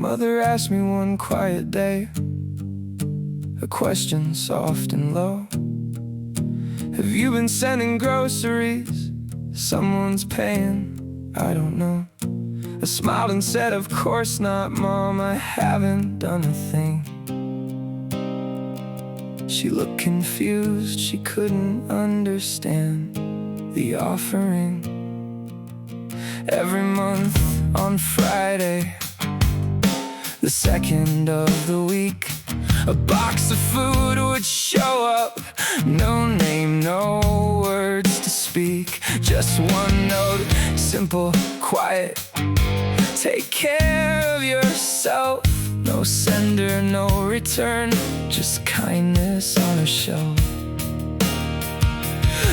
Mother asked me one quiet day a question soft and low: have you been sending groceries? Someone's paying, I don't know. I smiled and said, of course not, Mom, I haven't done a thing. She looked confused, she couldn't understand the offering. Every month on Friday, the second of the week, a box of food would show up. No name, no words to speak, just one note, simple, quiet: take care of yourself. No sender, no return, just kindness on a shelf.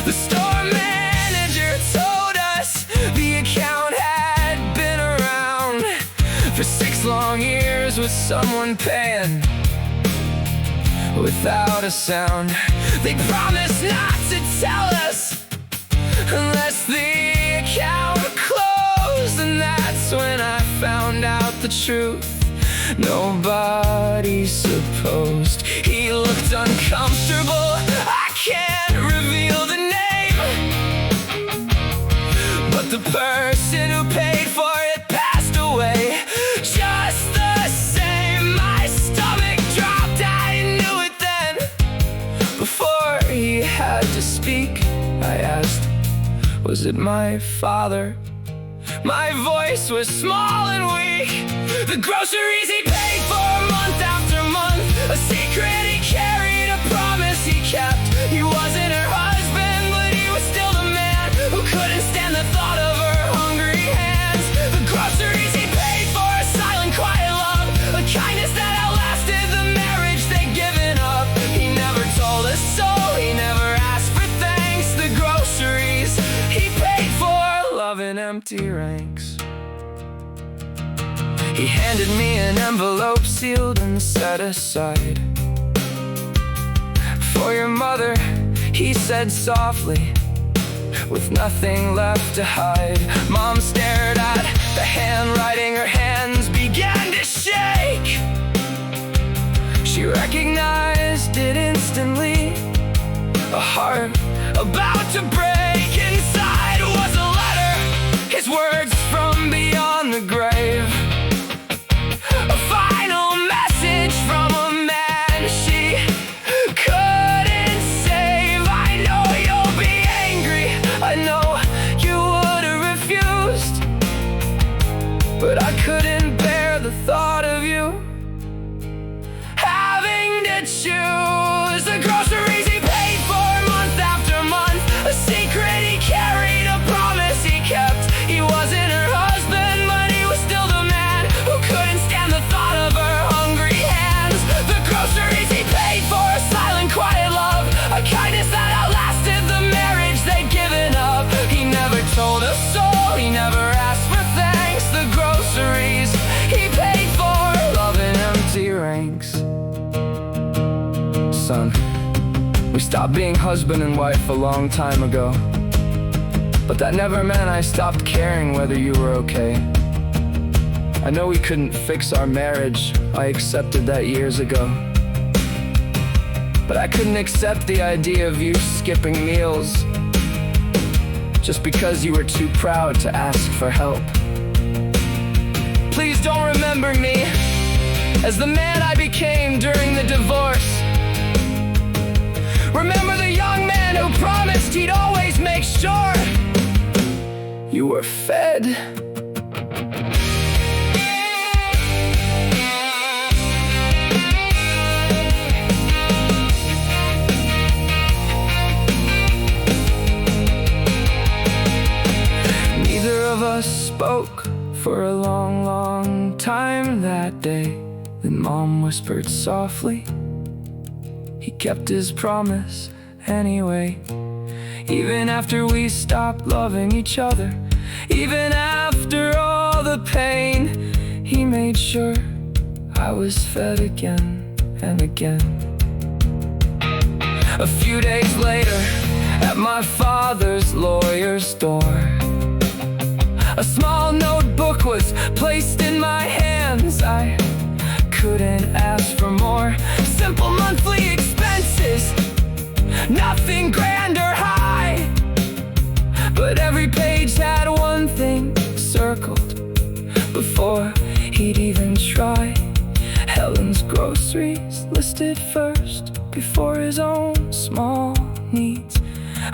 The store manager told us the account had been around for 6 long years, with someone paying without a sound. They promised not to tell us unless the account closed, and that's when I found out the truth nobody supposed. He looked uncomfortable, I can't reveal the name, but the person who paid for it passed away just the same. My stomach dropped, I knew it then. Before he had to speak, I asked, was it my father? My voice was small and weak. The groceries he paid for month after month, a secret he carried, a promise he kept. He wasn't her husband, but he was still the man who couldn't stand the thought of her hungry hands. The groceries he paid for, a silent, quiet love, a kindness that outlasted the marriage they'd given up. He never told us so, he never asked for thanks. The groceries he paid for, love in empty ranks. He handed me an envelope sealed and set aside. For your mother, he said softly, with nothing left to hide. Mom stared at the handwriting, her hands began to shake. She recognized it instantly, a heart about to break. Inside was a letter, his words from beyond the grave. A final message from a man she couldn't save. I know you'll be angry, I know you would have refused, but I couldn't bear the thought of you having to choose. The groceries he paid for month after month, a secret he carried, a promise he kept. He wasn't her husband, but he was still the man who couldn't stand the thought of her hungry hands. The groceries he paid for, a silent, quiet love, a kindness that outlasted the marriage they'd given up. He never told us so, he never asked for thanks. The groceries he paid for, love in empty ranks. Son, we stopped being husband and wife a long time ago, but that never meant I stopped caring whether you were okay. I know we couldn't fix our marriage, I accepted that years ago, but I couldn't accept the idea of you skipping meals just because you were too proud to ask for help. Please don't remember me as the man I became during the divorce. Remember the young man who promised he'd always make sure you were fed. Neither of us spoke for a long, long time that day. Then Mom whispered softly, he kept his promise anyway. Even after we stopped loving each other, even after all the pain, he made sure I was fed again and again. A few days later, at my father's lawyer's door, A small notebook was placed in my hands. I couldn't ask for more. Simple monthly expenses, nothing grand or high, but every page had one thing circled before he'd even try. Helen's groceries listed first before his own small needs.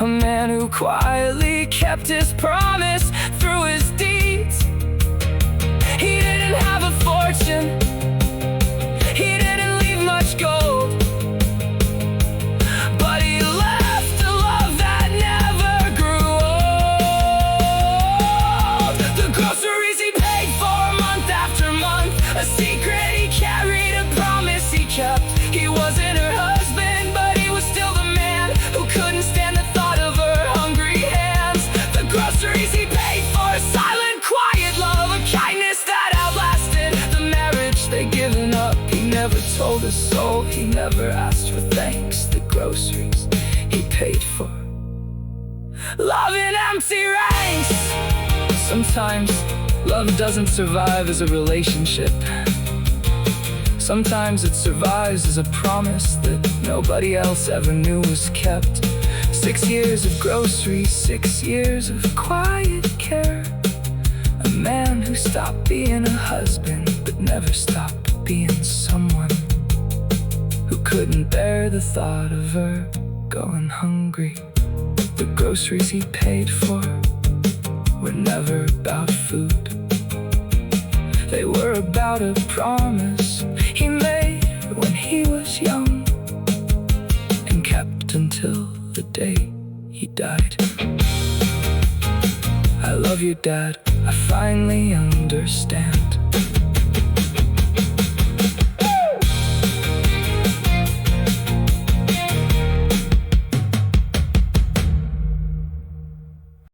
A man who quietly kept his promise through his deeds. He didn't have a fortune, he didn't leave much gold, but he left a love that never grew old. The groceries he paid for month after month, a secret he carried, a promise he kept. He wasn't her husband, but he was still the man who couldn't stand the thought of her hungry hands. The groceries he paid for, silent, quiet love, a kindness that outlasted the marriage they'd given up. He never told us so, he never asked for thanks. The groceries he paid for, love in empty ranks. Sometimes love doesn't survive as a relationship. Sometimes it survives as a promise that nobody else ever knew was kept. 6 years of groceries, 6 years of quiet care. A man who stopped being a husband, but never stopped being someone who couldn't bear the thought of her going hungry. The groceries he paid for were never about food. They were about a promise he made when he was young, and kept until the day he died. I love you, Dad, I finally understand.